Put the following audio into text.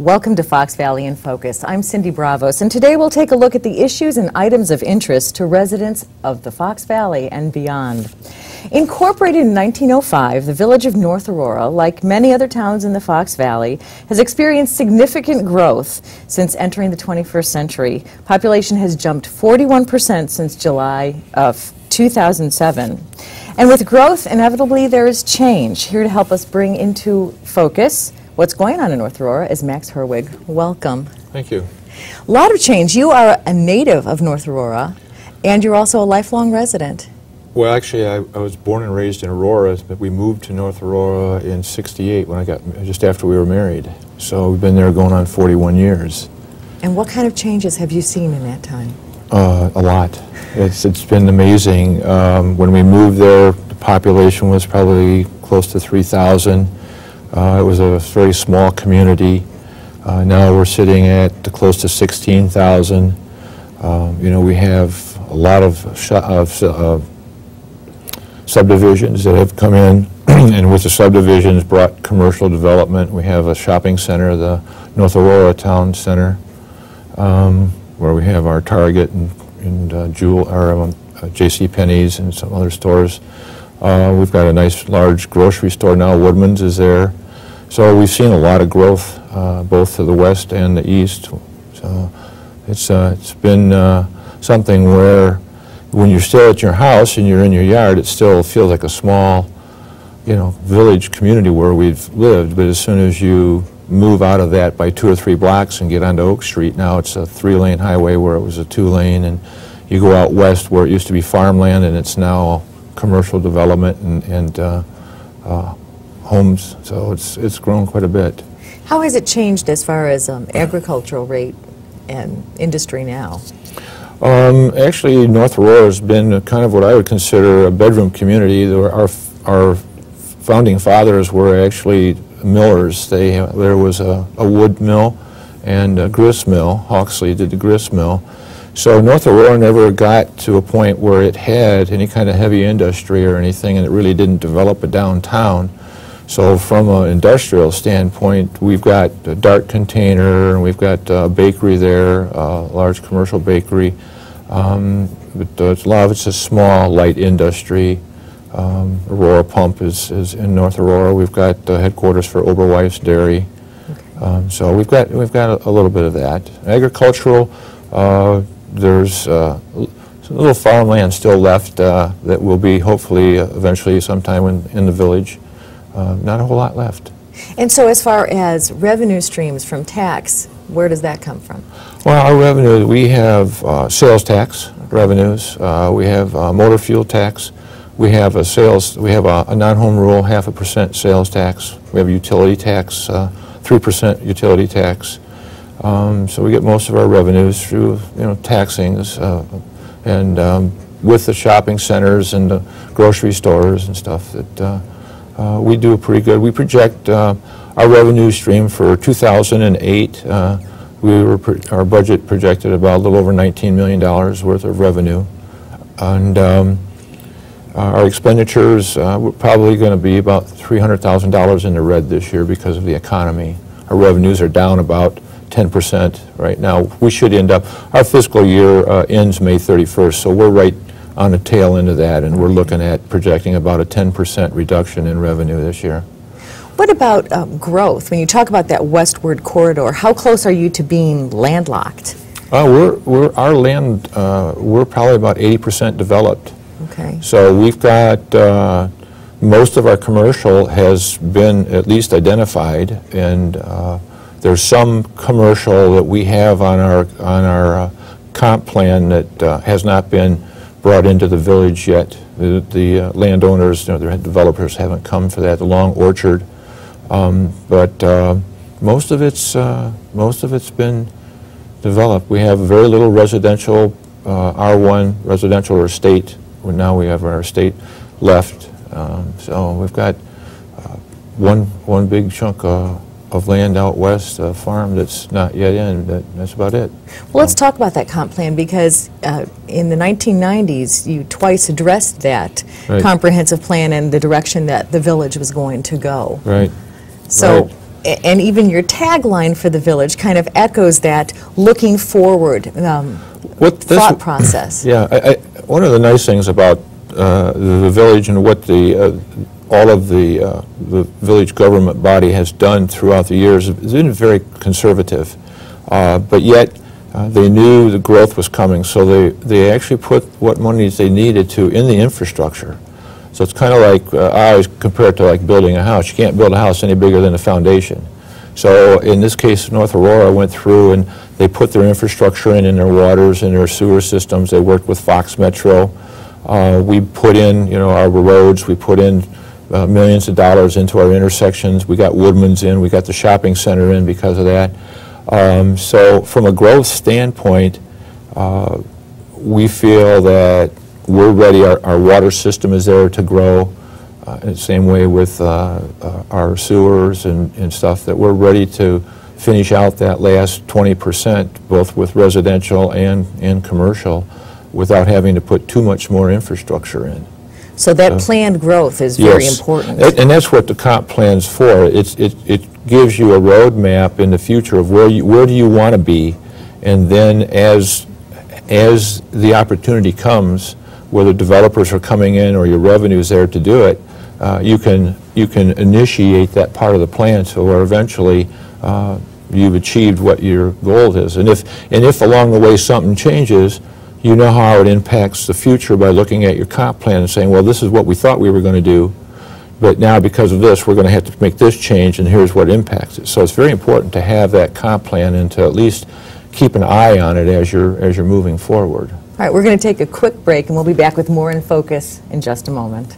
Welcome to Fox Valley in Focus. I'm Cindy Bravos, and today we'll take a look at the issues and items of interest to residents of the Fox Valley and beyond. Incorporated in 1905, the village of North Aurora, like many other towns in the Fox Valley, has experienced significant growth since entering the 21st century. Population has jumped 41% since July of 2007. And with growth, inevitably there is change. Here to help us bring into focus what's going on in North Aurora is Max Herwig. Welcome. Thank you. A lot of change. You are a native of North Aurora, and you're also a lifelong resident. Well, actually, I was born and raised in Aurora, but we moved to North Aurora in '68 when just after we were married. So we've been there going on 41 years. And what kind of changes have you seen in that time? A lot. It's been amazing. When we moved there, the population was probably close to 3,000. It was a very small community. Now we're sitting at close to 16,000. You know, we have a lot of subdivisions that have come in, and with the subdivisions brought commercial development. We have a shopping center, the North Aurora Town Center, where we have our Target and JCPenney's and some other stores. We've got a nice large grocery store now. Woodman's is there. So we've seen a lot of growth both to the west and the east. So it's been something where when you're still at your house and you're in your yard, it still feels like a small, you know, village community where we've lived. But as soon as you move out of that by 2 or 3 blocks and get onto Oak Street, now it's a 3-lane highway where it was a 2-lane, and you go out west where it used to be farmland and it's now commercial development and homes. So it's grown quite a bit. How has it changed as far as agricultural rate and industry now? Actually, North Aurora has been kind of what I would consider a bedroom community. Our founding fathers were actually millers. There was a wood mill and a grist mill. Hawksley did the grist mill. So North Aurora never got to a point where it had any kind of heavy industry or anything, and it really didn't develop a downtown. So from an industrial standpoint, we've got a Dart container, and we've got a bakery there, a large commercial bakery. But a lot of it's a small, light industry. Aurora Pump is in North Aurora. We've got the headquarters for Oberweis Dairy. So we've got a little bit of that. Agricultural, there's a little farmland still left that will be hopefully eventually sometime in the village. Not a whole lot left. And so as far as revenue streams from tax, where does that come from? Well, our revenue, we have sales tax revenues. We have motor fuel tax. We have a non-home rule 0.5% sales tax. We have utility tax, 3% utility tax. So we get most of our revenues through, you know, taxings, and with the shopping centers and the grocery stores and stuff that we do pretty good. We project our revenue stream for 2008. Our budget projected about a little over $19 million worth of revenue, and our expenditures we're probably going to be about $300,000 in the red this year because of the economy. Our revenues are down about 10% right now. We should end up, our fiscal year ends May 31st, so we're right on the tail end of that, and we're looking at projecting about a 10% reduction in revenue this year. What about growth? When you talk about that westward corridor, how close are you to being landlocked? We're probably about 80% developed. Okay. So we've got most of our commercial has been at least identified, and there's some commercial that we have on our comp plan that has not been brought into the village yet. The landowners, you know, the developers haven't come for that. The Long Orchard, but most of it's been developed. We have very little residential, R1 residential or estate. Now we have our estate left. So we've got one big chunk of land out west, a farm that's not yet in, but that's about it. Well, let's talk about that comp plan, because in the 1990s you twice addressed that comprehensive plan and the direction that the village was going to go. Right. So And even your tagline for the village kind of echoes that looking forward thought process. Yeah, one of the nice things about the village and what all of the village government body has done throughout the years has been very conservative, but yet they knew the growth was coming, so they actually put what monies they needed to in the infrastructure. So it's kind of like, I always compare it to like building a house. You can't build a house any bigger than the foundation. So in this case, North Aurora went through and they put their infrastructure in their waters and their sewer systems. They worked with Fox Metro. We put in, our roads. We put in millions of dollars into our intersections. We got Woodman's in. We got the shopping center in because of that. So from a growth standpoint, we feel that we're ready. Our water system is there to grow. In the same way with our sewers and stuff, that we're ready to finish out that last 20%, both with residential and commercial, without having to put too much more infrastructure in. So that planned growth is very important. And that's what the comp plan's for. It gives you a roadmap in the future of where do you want to be, and then as the opportunity comes, whether developers are coming in or your revenue is there to do it, you can initiate that part of the plan so where eventually you've achieved what your goal is. And if along the way something changes, you know how it impacts the future by looking at your comp plan and saying, well, this is what we thought we were going to do, but now because of this we're going to have to make this change, and here's what impacts it. So it's very important to have that comp plan and to at least keep an eye on it as you're moving forward. All right, we're going to take a quick break and we'll be back with more In Focus in just a moment.